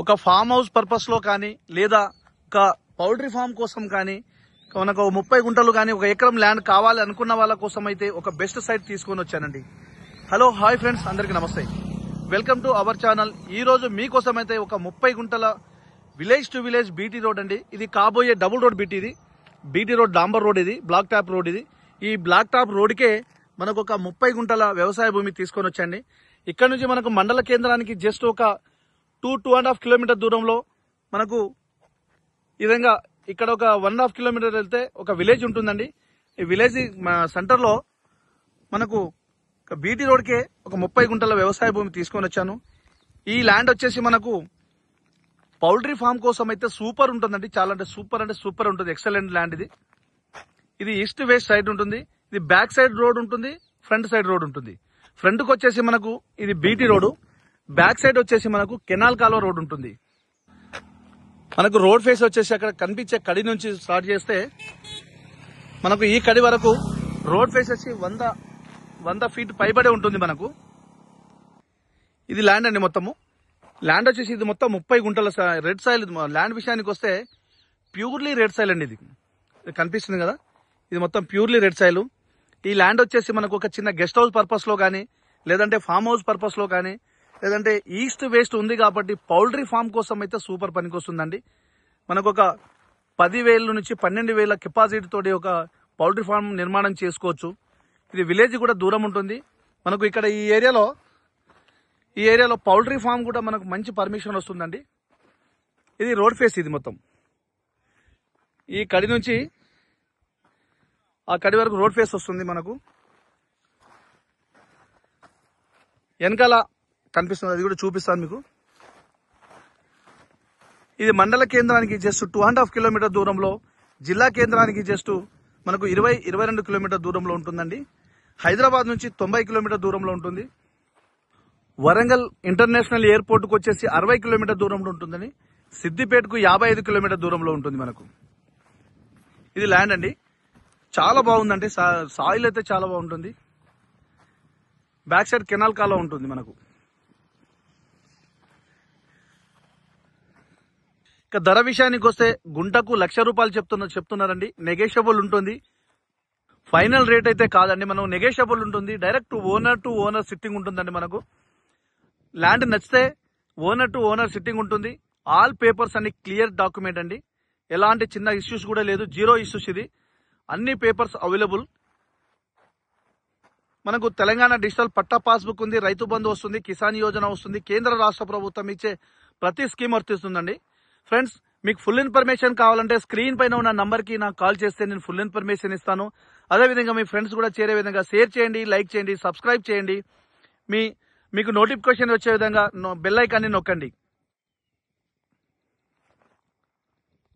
ఒక farm house purpose లో కానీ లేదా ఒక పౌల్ట్రీ ఫామ్ కోసం కానీ మనకు 30 గుంటలు కానీ 1 ఎకరం ల్యాండ్ కావాలి అనుకున్న వాళ్ళ కోసం అయితే ఒక బెస్ట్ సైట్ తీసుకొని వచ్చానండి. హలో హాయ్ ఫ్రెండ్స్, అందరికీ నమస్తే. Welcome to our channel. ఈ రోజు మీకోసం అయితే ఒక 30 గుంటల village to village BT road అండి. ఇది కాబోయే డబుల్ రోడ్ బీటీ రోడ్ డాంబర్ రోడ్, ఇది బ్లాక్ టాప్ రోడ్. ఈ బ్లాక్ టాప్ రోడ్కే మనకు ఒక 30 గుంటల వ్యవసాయ భూమి తీసుకొని వచ్చండి. ఇక్కడ నుంచి మనకు మండల కేంద్రానికి జస్ట్ ఒక 2.5 కిలోమీటర్ దూరంలో మనకు ఈ విధంగా ఇక్కడ ఒక 1.5 కిలోమీటర్ వెళ్తే ఒక విలేజ్ ఉంటుందండి. ఈ విలేజ్ సెంటర్ లో మనకు బీటీ రోడ్కే ఒక 30 గుంటల వ్యవసాయ భూమి తీసుకొని వచ్చాను. ఈ ల్యాండ్ వచ్చేసి మనకు పౌల్ట్రీ ఫామ్ కోసం అయితే సూపర్ ఉంటుందండి. చాలా అంటే సూపర్ ఉంటుంది. ఎక్సలెంట్ ల్యాండ్ ఇది. ఇది ఈస్ట్ వెస్ట్ సైడ్ ఉంటుంది. ఇది బ్యాక్ సైడ్ రోడ్ ఉంటుంది, ఫ్రంట్ సైడ్ రోడ్ ఉంటుంది. ఫ్రంట్ కు వచ్చేసి మనకు ఇది బీటీ రోడ్, బ్యాక్ సైడ్ వచ్చేసి మనకు కెనాల్ కాలువ రోడ్ ఉంటుంది. మనకు రోడ్ ఫేస్ వచ్చేసి అక్కడ కనిపించే కడి నుంచి స్టార్ట్ చేస్తే మనకు ఈ కడి వరకు రోడ్ ఫేస్ వచ్చి 100 ఫీట్ పైబడే ఉంటుంది. మనకు ఇది ల్యాండ్ అండి. మొత్తము ల్యాండ్ వచ్చేసి ఇది మొత్తం 30 గుంటల రెడ్ సాయిల్. ల్యాండ్ విషయానికి వస్తే ప్యూర్లీ రెడ్ సాయిల్ అండి. ఇది కనిపిస్తుంది కదా, ఇది మొత్తం ప్యూర్లీ రెడ్ సాయిల్. ఈ ల్యాండ్ వచ్చేసి మనకు ఒక చిన్న గెస్ట్ హౌస్ పర్పస్ లో కానీ లేదంటే ఫామ్ హౌస్ పర్పస్ లో కానీ లేదంటే ఈస్ట్ వెస్ట్ ఉంది కాబట్టి పౌల్ట్రీ ఫామ్ కోసం అయితే సూపర్ పనికి వస్తుందండి. మనకు ఒక 10,000 నుంచి 12,000 కెపాసిటీ తోటి ఒక పౌల్ట్రీ ఫామ్ నిర్మాణం చేసుకోవచ్చు. ఇది విలేజ్ కూడా దూరం ఉంటుంది. మనకు ఇక్కడ ఈ ఏరియాలో పౌల్ట్రీ ఫామ్ కూడా మనకు మంచి పర్మిషన్ వస్తుందండి. ఇది రోడ్ ఫేస్. ఇది మొత్తం ఈ కడి నుంచి ఆ కడి వరకు రోడ్ ఫేస్ వస్తుంది. మనకు వెనకాల కనిపిస్తుంది, అది కూడా చూపిస్తాను మీకు. ఇది మండల కేంద్రానికి జస్ట్ 2.5 కిలోమీటర్ దూరంలో, జిల్లా కేంద్రానికి జస్ట్ మనకు 22 కిలోమీటర్ దూరంలో ఉంటుందండి. హైదరాబాద్ నుంచి 90 కిలోమీటర్ దూరంలో ఉంటుంది. వరంగల్ ఇంటర్నేషనల్ ఎయిర్పోర్ట్ కు వచ్చేసి 60 కిలోమీటర్ దూరంలో ఉంటుందని, సిద్దిపేటకు 55 కిలోమీటర్ దూరంలో ఉంటుంది మనకు. ఇది ల్యాండ్ అండి. చాలా బాగుందండి. సాయిల్ అయితే చాలా బాగుంటుంది. బ్యాక్ సైడ్ కెనాల్ కాలువ ఉంటుంది మనకు. ఇక ధర విషయానికి వస్తే గుంటకు ₹1,00,000 చెప్తున్నారండి. నెగోషియబుల్ ఉంటుంది. ఫైనల్ రేట్ అయితే కాదండి. మనం నెగోషియబుల్ ఉంటుంది. Direct owner to owner sitting ఉంటుందండి. మనకు ల్యాండ్ నచ్చితే ఓనర్ టు ఓనర్ సిట్టింగ్ ఉంటుంది. ఆల్ పేపర్స్ అన్ని క్లియర్ డాక్యుమెంట్ అండి. ఎలాంటి చిన్న ఇష్యూస్ కూడా లేదు. 0 ఇష్యూస్. ఇది అన్ని పేపర్స్ అవైలబుల్. మనకు తెలంగాణ డిజిటల్ పట్టా పాస్బుక్ ఉంది, రైతు బంధు వస్తుంది, కిసాన్ యోజన వస్తుంది, కేంద్ర రాష్ట్ర ప్రభుత్వం ఇచ్చే ప్రతి స్కీమ్ వర్తిస్తుందండి. ఫ్రెండ్స్, మీకు ఫుల్ ఇన్ఫర్మేషన్ కావాలంటే స్క్రీన్ పైన ఉన్న నంబర్ కి నాకు కాల్ చేస్తే నేను ఫుల్ ఇన్ఫర్మేషన్ ఇస్తాను. అదేవిధంగా మీ ఫ్రెండ్స్ కూడా చేరే విధంగా షేర్ చేయండి, లైక్ చేయండి, సబ్స్క్రైబ్ చేయండి. మీకు నోటిఫికేషన్ వచ్చే విధంగా బెల్ ఐకాన్ని నొక్కండి.